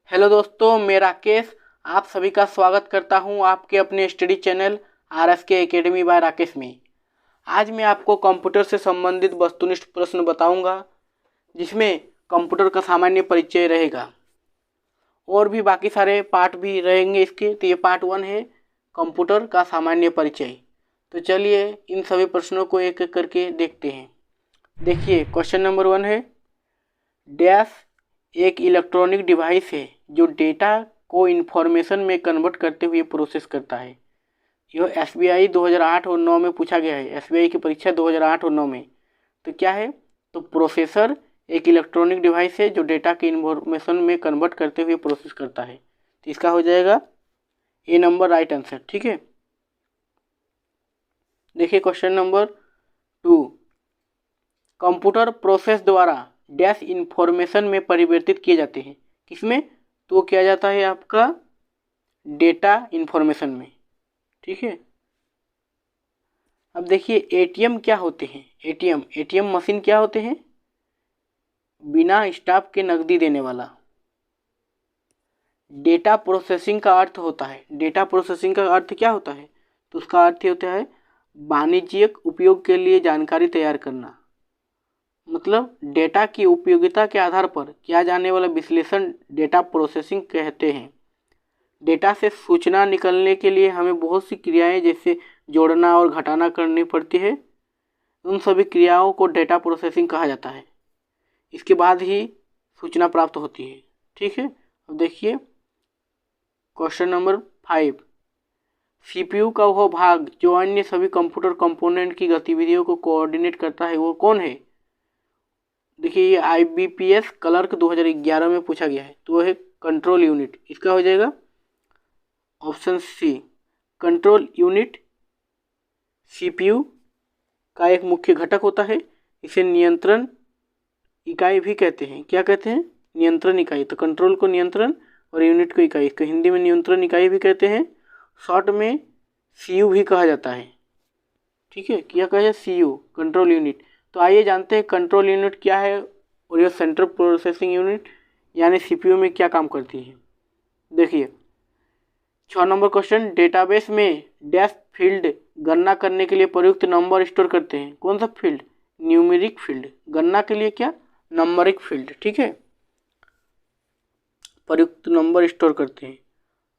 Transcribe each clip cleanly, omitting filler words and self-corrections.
Hello दोस्तों, मैं राकेश आप सभी का स्वागत करता हूं आपके अपने study channel RSK academy by Rakesh में। आज मैं आपको कंप्यूटर से संबंधित वस्तुनिष्ठ प्रश्न बताऊंगा, जिसमें कंप्यूटर का सामान्य परिचय रहेगा और भी बाकी सारे पार्ट भी रहेंगे इसके। तो ये पार्ट 1 है, कंप्यूटर का सामान्य परिचय। तो चलिए इन सभी प्रश्नों को एक एक करके देखते हैं। देखिए, क्वेश्चन नंबर 1 है, डैश एक इलेक्ट्रॉनिक डिवाइस है जो डेटा को इन्फॉर्मेशन में कन्वर्ट करते हुए प्रोसेस करता है। यह SBI 2008 और 9 में पूछा गया है, SBI की परीक्षा 2008 और 9 में। तो क्या है, तो प्रोसेसर एक इलेक्ट्रॉनिक डिवाइस है जो डेटा के इन्फॉर्मेशन में कन्वर्ट करते हुए प्रोसेस करता है। तो इसका हो जाएगा ए नंबर राइट आंसर। ठीक है, देखिए क्वेश्चन नंबर 2, कंप्यूटर प्रोसेस द्वारा डैश इन्फॉर्मेशन में परिवर्तित किए जाते हैं। किसमें, तो किया जाता है आपका डेटा इन्फॉर्मेशन में। ठीक है, अब देखिए ATM क्या होते हैं। ATM मशीन क्या होते हैं, बिना स्टाफ के नकदी देने वाला। डेटा प्रोसेसिंग का अर्थ होता है, डेटा प्रोसेसिंग का अर्थ क्या होता है, तो उसका अर्थ होता है वाणिज्यिक उपयोग के लिए जानकारी तैयार करना। मतलब डेटा की उपयोगिता के आधार पर किया जाने वाला विश्लेषण डेटा प्रोसेसिंग कहते हैं। डेटा से सूचना निकलने के लिए हमें बहुत सी क्रियाएं जैसे जोड़ना और घटाना करनी पड़ती है। उन सभी क्रियाओं को डेटा प्रोसेसिंग कहा जाता है। इसके बाद ही सूचना प्राप्त होती है। ठीक है, अब देखिए क्वेश्चन नंबर 5, CPU का वह भाग जो अन्य सभी कंप्यूटर कंपोनेंट की गतिविधियों को कोऑर्डिनेट करता है, वो कौन है। देखिए ये IBPS क्लर्क 2011 में पूछा गया है, तो वह है कंट्रोल यूनिट। इसका हो जाएगा option C, control unit CPU का एक मुख्य घटक होता है। इसे नियंत्रण इकाई भी कहते हैं। क्या कहते हैं, नियंत्रण इकाई। तो कंट्रोल को नियंत्रण और यूनिट को इकाई, इसको हिंदी में नियंत्रण इकाई भी कहते हैं। शॉर्ट में CU भी कहा जाता है। ठीक है, क्या कहा जाए, CU कंट्रोल यूनिट। तो आइए जानते हैं कंट्रोल यूनिट क्या है और यह सेंट्रल प्रोसेसिंग यूनिट यानी CPU में क्या काम करती है। देखिए 6 नंबर क्वेश्चन, डेटाबेस में डैश फील्ड गणना करने के लिए प्रयुक्त नंबर स्टोर करते हैं। कौन सा फील्ड, न्यूमेरिक फील्ड। गणना के लिए क्या, नंबरिक फील्ड। ठीक है, प्रयुक्त नंबर स्टोर करते हैं।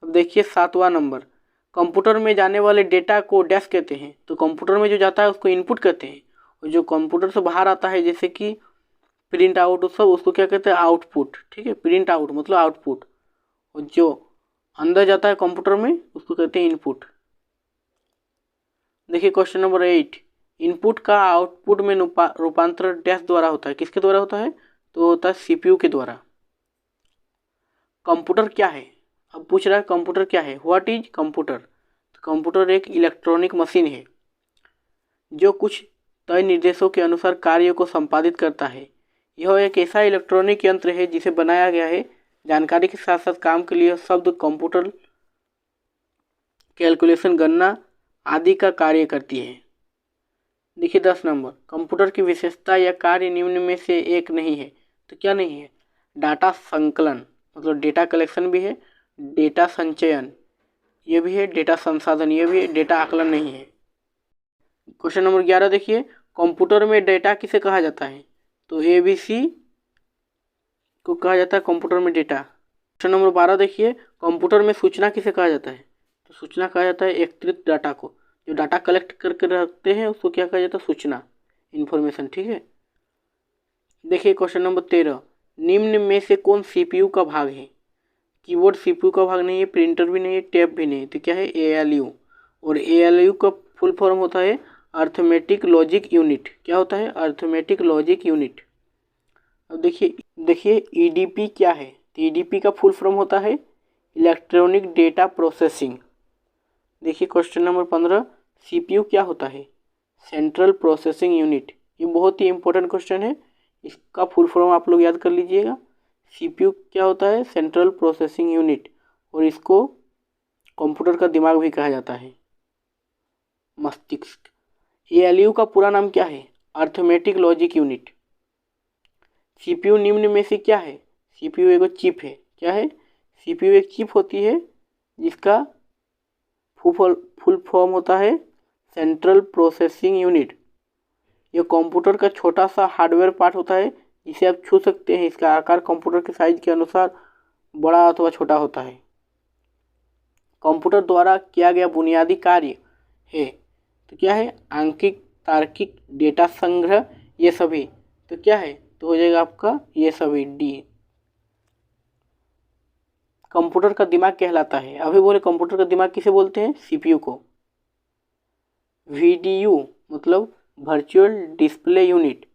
अब देखिए 7वां नंबर, कंप्यूटर में जाने वाले डेटा को डैश कहते हैं। तो कंप्यूटर में जो जाता है उसको इनपुट कहते हैं, और जो कंप्यूटर से बाहर आता है जैसे कि प्रिंट आउट सब, उसको क्या कहते हैं, आउटपुट। ठीक है, प्रिंट आउट मतलब आउटपुट, और जो अंदर जाता है कंप्यूटर में उसको कहते हैं इनपुट। देखिए क्वेश्चन नंबर 8, इनपुट का आउटपुट में रूपांतरण डैश द्वारा होता है। किसके द्वारा होता है, तो होता है CPU के द्वारा। कंप्यूटर क्या है, अब पूछ रहा है कंप्यूटर क्या है, व्हाट इज कंप्यूटर। तो कंप्यूटर एक इलेक्ट्रॉनिक मशीन है जो कुछ तय निर्देशों के अनुसार कार्यों को संपादित करता है। यह एक ऐसा इलेक्ट्रॉनिक यंत्र है जिसे बनाया गया है जानकारी के साथ साथ काम के लिए। शब्द कंप्यूटर कैलकुलेशन, गणना आदि का कार्य करती है। देखिए 10 नंबर, कंप्यूटर की विशेषता या कार्य निम्न में से एक नहीं है। तो क्या नहीं है, डाटा संकलन मतलब डेटा कलेक्शन भी है, डेटा संचयन ये भी है, डेटा संसाधन ये भी है, डेटा आकलन नहीं है। क्वेश्चन नंबर 11 देखिए, कंप्यूटर में डेटा किसे कहा जाता है। तो ABC को कहा जाता है कंप्यूटर में डेटा। क्वेश्चन नंबर 12 देखिए, कंप्यूटर में सूचना किसे कहा जाता है। तो सूचना कहा जाता है एकत्रित डाटा को, जो डाटा कलेक्ट करके रखते हैं उसको क्या कहा जाता है, सूचना, इन्फॉर्मेशन। ठीक है, देखिए क्वेश्चन नंबर 13, निम्न में से कौन CPU का भाग है। कीबोर्ड CPU का भाग नहीं है, प्रिंटर भी नहीं है, टैब भी नहीं है। तो क्या है, ALU। और ALU का फुल फॉर्म होता है अर्थमेटिक लॉजिक यूनिट। क्या होता है, अर्थमेटिक लॉजिक यूनिट। अब देखिए EDP क्या है। तो EDP का फुल फॉर्म होता है इलेक्ट्रॉनिक डेटा प्रोसेसिंग। देखिए क्वेश्चन नंबर 15, CPU क्या होता है, सेंट्रल प्रोसेसिंग यूनिट। ये बहुत ही इंपॉर्टेंट क्वेश्चन है, इसका फुल फॉर्म आप लोग याद कर लीजिएगा। CPU क्या होता है, सेंट्रल प्रोसेसिंग यूनिट, और इसको कंप्यूटर का दिमाग भी कहा जाता है, मस्तिष्क। ALU का पूरा नाम क्या है, अर्थमेटिक लॉजिक यूनिट। CPU निम्न में से क्या है, CPU एगो चिप है। क्या है, CPU एक चिप होती है जिसका फुल फॉर्म होता है सेंट्रल प्रोसेसिंग यूनिट। यह कंप्यूटर का छोटा सा हार्डवेयर पार्ट होता है जिसे आप छू सकते हैं। इसका आकार कंप्यूटर के साइज के अनुसार बड़ा अथवा छोटा होता है। कंप्यूटर द्वारा किया गया बुनियादी कार्य है तो क्या है, आंकिक, तार्किक, डेटा संग्रह, ये सभी। तो क्या है, तो हो जाएगा आपका ये सभी डी। कंप्यूटर का दिमाग कहलाता है, अभी बोले कंप्यूटर का दिमाग किसे बोलते हैं, CPU को। VDU मतलब वर्चुअल डिस्प्ले यूनिट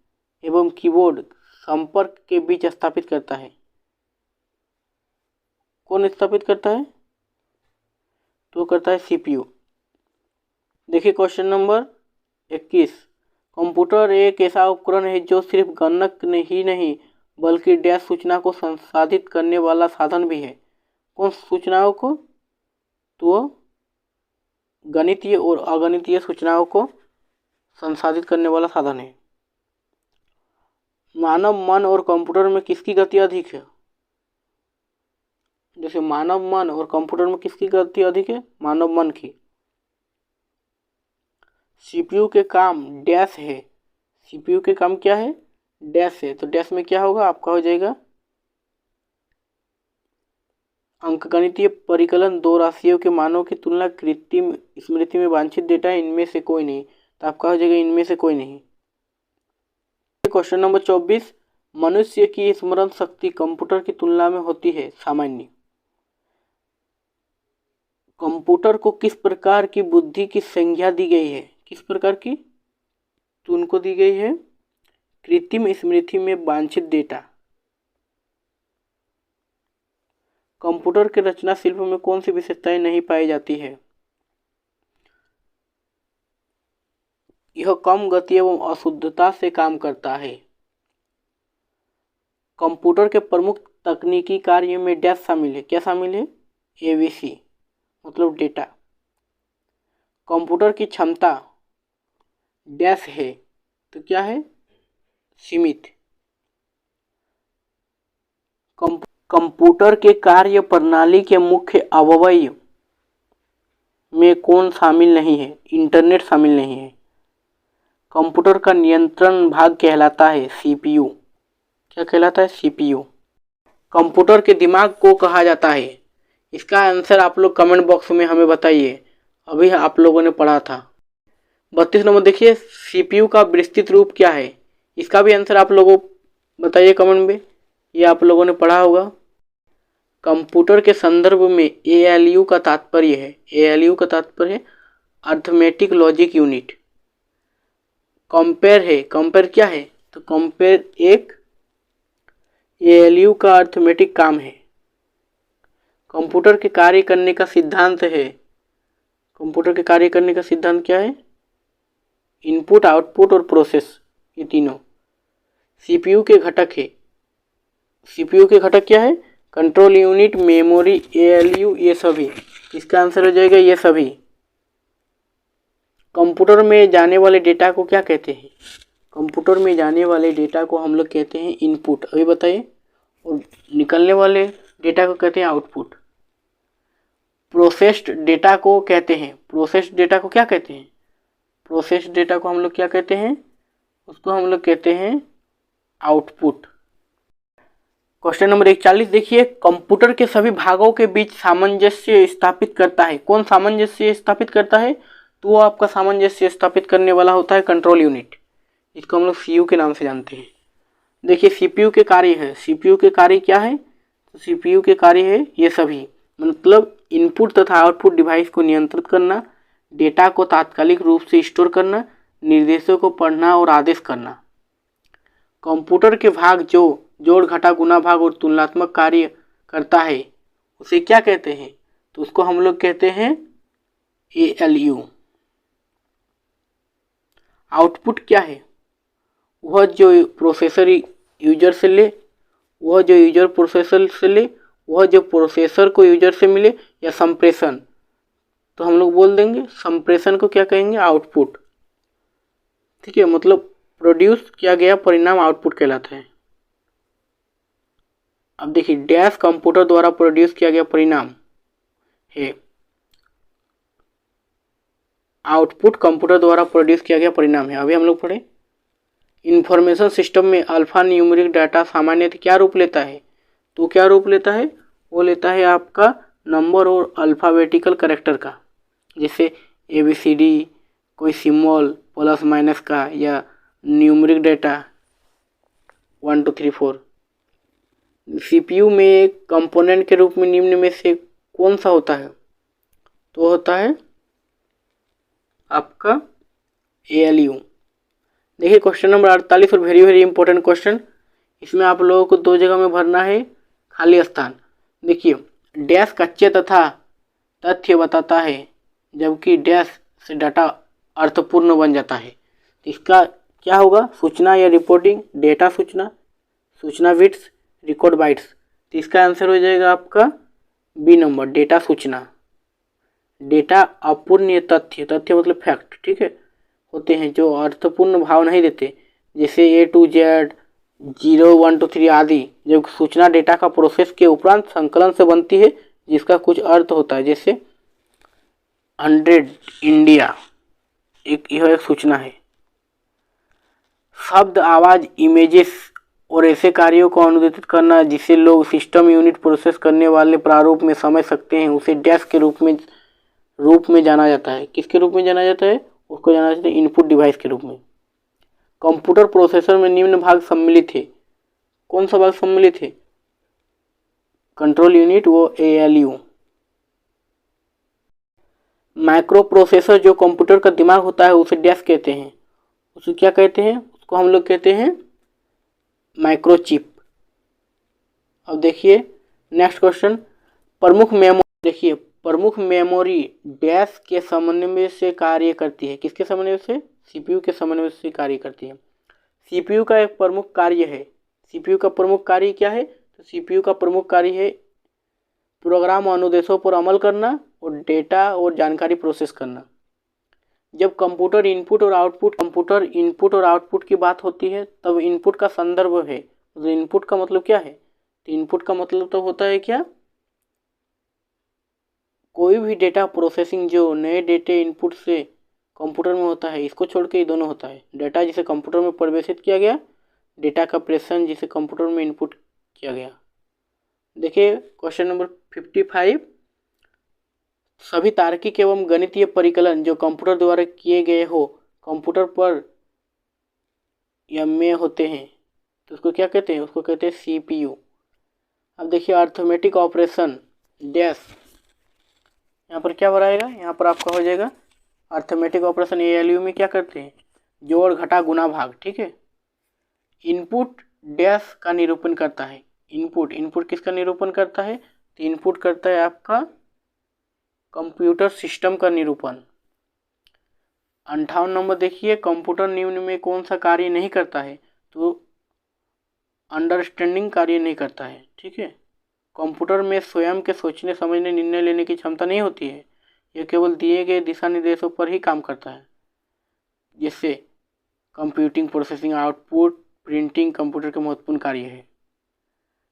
एवं कीबोर्ड संपर्क के बीच स्थापित करता है। कौन स्थापित करता है, तो करता है CPU। देखिए क्वेश्चन नंबर 21। कंप्यूटर एक ऐसा उपकरण है जो सिर्फ गणक ही नहीं बल्कि डैश सूचना को संसाधित करने वाला साधन भी है। कौन सूचनाओं को, तो गणितीय और अगणितीय सूचनाओं को संसाधित करने वाला साधन है। मानव मन और कंप्यूटर में किसकी गति अधिक है, जैसे मानव मन और कंप्यूटर में किसकी गति अधिक है, मानव मन की। CPU के काम डैश है, CPU के काम क्या है, डैश है। तो डैश में क्या होगा, आपका हो जाएगा अंकगणितीय परिकलन, दो राशियों के मानों की तुलना, कृत्रिम स्मृति में वांछित डेटा, इनमें से कोई नहीं। तो आपका हो जाएगा इनमें से कोई नहीं। Question number 24। मनुष्य की स्मरण शक्ति कंप्यूटर की तुलना में होती है सामान्य। कंप्यूटर को किस प्रकार की बुद्धि की संज्ञा दी गई है, किस प्रकार की, तो उनको दी गई है कृत्रिम स्मृति में वांछित डेटा। कंप्यूटर के रचना शिल्प में कौन सी विशेषताएं नहीं पाई जाती है, यह कम गति एवं अशुद्धता से काम करता है। कंप्यूटर के प्रमुख तकनीकी कार्य में डैश शामिल है, क्या शामिल है, ABC मतलब डेटा। कंप्यूटर की क्षमता डैश है, तो क्या है, सीमित। कंप्यूटर के कार्य प्रणाली के मुख्य अवयव में कौन शामिल नहीं है, इंटरनेट शामिल नहीं है। कंप्यूटर का नियंत्रण भाग कहलाता है CPU, क्या कहलाता है, CPU। कंप्यूटर के दिमाग को कहा जाता है, इसका आंसर आप लोग कमेंट बॉक्स में हमें बताइए, अभी आप लोगों ने पढ़ा था। 32 नंबर देखिए, CPU का विस्तृत रूप क्या है, इसका भी आंसर आप लोगों बताइए कमेंट में, ये आप लोगों ने पढ़ा होगा। कंप्यूटर के संदर्भ में ALU का तात्पर्य है, ALU का तात्पर्य है अर्थमेटिक लॉजिक यूनिट। कंपेयर है, कंपेयर क्या है, तो कंपेयर एक ALU का अर्थमेटिक काम है। कंप्यूटर के कार्य करने का सिद्धांत है, कंप्यूटर के कार्य करने का सिद्धांत क्या है, इनपुट, आउटपुट और प्रोसेस, ये तीनों। CPU के घटक है, CPU के घटक क्या है, कंट्रोल यूनिट, मेमोरी, ALU, ये सभी। इसका आंसर हो जाएगा ये सभी। कंप्यूटर में जाने वाले डेटा को क्या कहते हैं, कंप्यूटर में जाने वाले डेटा को हम लोग कहते हैं इनपुट, अभी बताइए, और निकलने वाले डेटा को कहते हैं आउटपुट। प्रोसेस्ड डेटा को कहते हैं, प्रोसेस्ड डेटा को क्या कहते हैं, प्रोसेस्ड डेटा को हम लोग क्या कहते हैं, उसको हम लोग कहते हैं आउटपुट। क्वेश्चन नंबर 41 देखिए, कंप्यूटर के सभी भागों के बीच सामंजस्य स्थापित करता है, कौन सामंजस्य स्थापित करता है, तो वो आपका सामंजस्य स्थापित करने वाला होता है कंट्रोल यूनिट, इसको हम लोग CPU के नाम से जानते हैं। देखिए CPU के कार्य है, CPU के कार्य क्या है, तो CPU के कार्य है ये सभी, मतलब इनपुट तथा आउटपुट डिवाइस को नियंत्रित करना, डेटा को तात्कालिक रूप से स्टोर करना, निर्देशों को पढ़ना और आदेश करना। कंप्यूटर के भाग जो जोड़, घटा, गुणा, भाग और तुलनात्मक कार्य करता है उसे क्या कहते हैं, तो उसको हम लोग कहते हैं ALU। आउटपुट क्या है, वह जो प्रोसेसर यूजर से ले, वह जो यूजर प्रोसेसर से ले, वह जो प्रोसेसर को यूजर से मिले, या संप्रेषण, तो हम लोग बोल देंगे संप्रेषण को क्या कहेंगे, आउटपुट। ठीक है, मतलब प्रोड्यूस किया गया परिणाम आउटपुट कहलाता है। अब देखिए डैश कंप्यूटर द्वारा प्रोड्यूस किया गया परिणाम है, आउटपुट कंप्यूटर द्वारा प्रोड्यूस किया गया परिणाम है। अभी हम लोग पढ़े इंफॉर्मेशन सिस्टम में अल्फा न्यूमेरिक डाटा सामान्यतः क्या रूप लेता है, तो क्या रूप लेता है, वो लेता है आपका नंबर और अल्फ़ाबेटिकल कैरेक्टर का, जैसे ABCD, कोई सिम्बॉल प्लस माइनस का, या न्यूमेरिक डाटा 1 2 3 4। CPU में एक कंपोनेंट के रूप में निम्न में से कौन सा होता है, तो होता है आपका ALU। देखिए क्वेश्चन नंबर 48 और वेरी वेरी इंपॉर्टेंट क्वेश्चन, इसमें आप लोगों को 2 जगह में भरना है खाली स्थान। देखिए डैश कच्चे तथा तथ्य बताता है, जबकि डैश से डाटा अर्थपूर्ण बन जाता है। इसका क्या होगा, सूचना या रिपोर्टिंग, डेटा सूचना, सूचना बिट्स, रिकॉर्ड बाइट्स। तो इसका आंसर हो जाएगा आपका बी नंबर, डेटा सूचना। डेटा अपूर्ण या तथ्य, तथ्य मतलब फैक्ट, ठीक है, होते हैं जो अर्थपूर्ण भाव नहीं देते, जैसे A to Z, 0 1 2 3 आदि। जब सूचना डेटा का प्रोसेस के उपरांत संकलन से बनती है जिसका कुछ अर्थ होता है, जैसे 100 इंडिया, यह एक सूचना है। शब्द, आवाज, इमेजेस और ऐसे कार्यों को अनुदित करना जिसे लोग सिस्टम यूनिट प्रोसेस करने वाले प्रारूप में समझ सकते हैं, उसे डैश के रूप में जाना जाता है। किसके रूप में जाना जाता है, उसको जाना जाता है इनपुट डिवाइस के रूप में। कंप्यूटर प्रोसेसर में निम्न भाग सम्मिलित है, कौन सा भाग सम्मिलित है, कंट्रोल यूनिट वो ALU। माइक्रो प्रोसेसर जो कंप्यूटर का दिमाग होता है उसे डैश कहते हैं, उसे क्या कहते हैं, उसको हम लोग कहते हैं माइक्रोचिप। अब देखिए नेक्स्ट क्वेश्चन, प्रमुख मेमोरी। देखिए प्रमुख मेमोरी डैश के समन्वय से कार्य करती है, किसके समन्वय से, CPU के समन्वय से कार्य करती है। CPU का एक प्रमुख कार्य है, CPU का प्रमुख कार्य क्या है, तो CPU का प्रमुख कार्य है प्रोग्राम अनुदेशों पर अमल करना और डेटा और जानकारी प्रोसेस करना। जब कंप्यूटर इनपुट और आउटपुट की बात होती है तब इनपुट का संदर्भ है, तो इनपुट का मतलब क्या है, तो इनपुट का मतलब तो होता है क्या, कोई भी डेटा प्रोसेसिंग जो नए डेटे इनपुट से कंप्यूटर में होता है, इसको छोड़ के ये दोनों होता है। डेटा जिसे कंप्यूटर में प्रवेशित किया गया, डेटा का प्रेषण जिसे कंप्यूटर में इनपुट किया गया। देखिए क्वेश्चन नंबर 55, सभी तार्किक एवं गणितीय परिकलन जो कंप्यूटर द्वारा किए गए हो कंप्यूटर पर या में होते हैं, तो उसको क्या कहते हैं, उसको कहते हैं CPU। अब देखिए अर्थमेटिक ऑपरेशन डैश, यहाँ पर क्या बनाएगा, यहाँ पर आपका हो जाएगा अर्थमेटिक ऑपरेशन ALU में क्या करते हैं, जोड़ घटा गुना भाग, ठीक है। इनपुट डैश का निरूपण करता है, इनपुट किसका निरूपण करता है, तो इनपुट करता है आपका कंप्यूटर सिस्टम का निरूपण। 58 नंबर देखिए, कंप्यूटर निम्न में कौन सा कार्य नहीं करता है, तो अंडरस्टैंडिंग कार्य नहीं करता है, ठीक है। कंप्यूटर में स्वयं के सोचने समझने निर्णय लेने की क्षमता नहीं होती है, यह केवल दिए गए दिशा निर्देशों पर ही काम करता है, जैसे computing, processing, output, printing computer के महत्वपूर्ण कार्य है।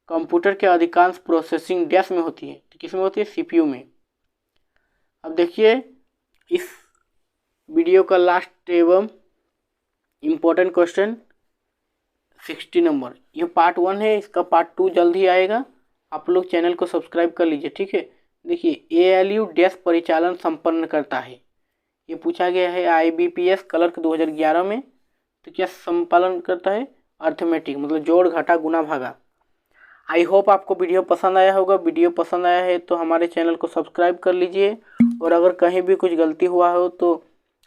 कंप्यूटर के अधिकांश प्रोसेसिंग डैश में होती है, तो किस में होती है, CPU में। अब देखिए इस वीडियो का लास्ट एवं इम्पोर्टेंट क्वेश्चन 60 नंबर, ये पार्ट 1 है, इसका पार्ट 2 जल्द ही आएगा। आप लोग चैनल को सब्सक्राइब कर लीजिए, ठीक है। देखिए ALU डैश परिचालन संपन्न करता है, ये पूछा गया है IBPS क्लर्क 2011 में। तो क्या संपालन करता है, अर्थमेटिक मतलब जोड़ घटा गुना भागा। आई होप आपको वीडियो पसंद आया होगा। वीडियो पसंद आया है तो हमारे चैनल को सब्सक्राइब कर लीजिए, और अगर कहीं भी कुछ गलती हुआ हो तो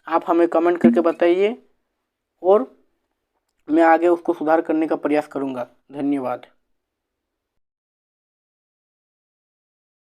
आप हमें कमेंट करके बताइए और मैं आगे उसको सुधार करने का प्रयास करूँगा। धन्यवाद।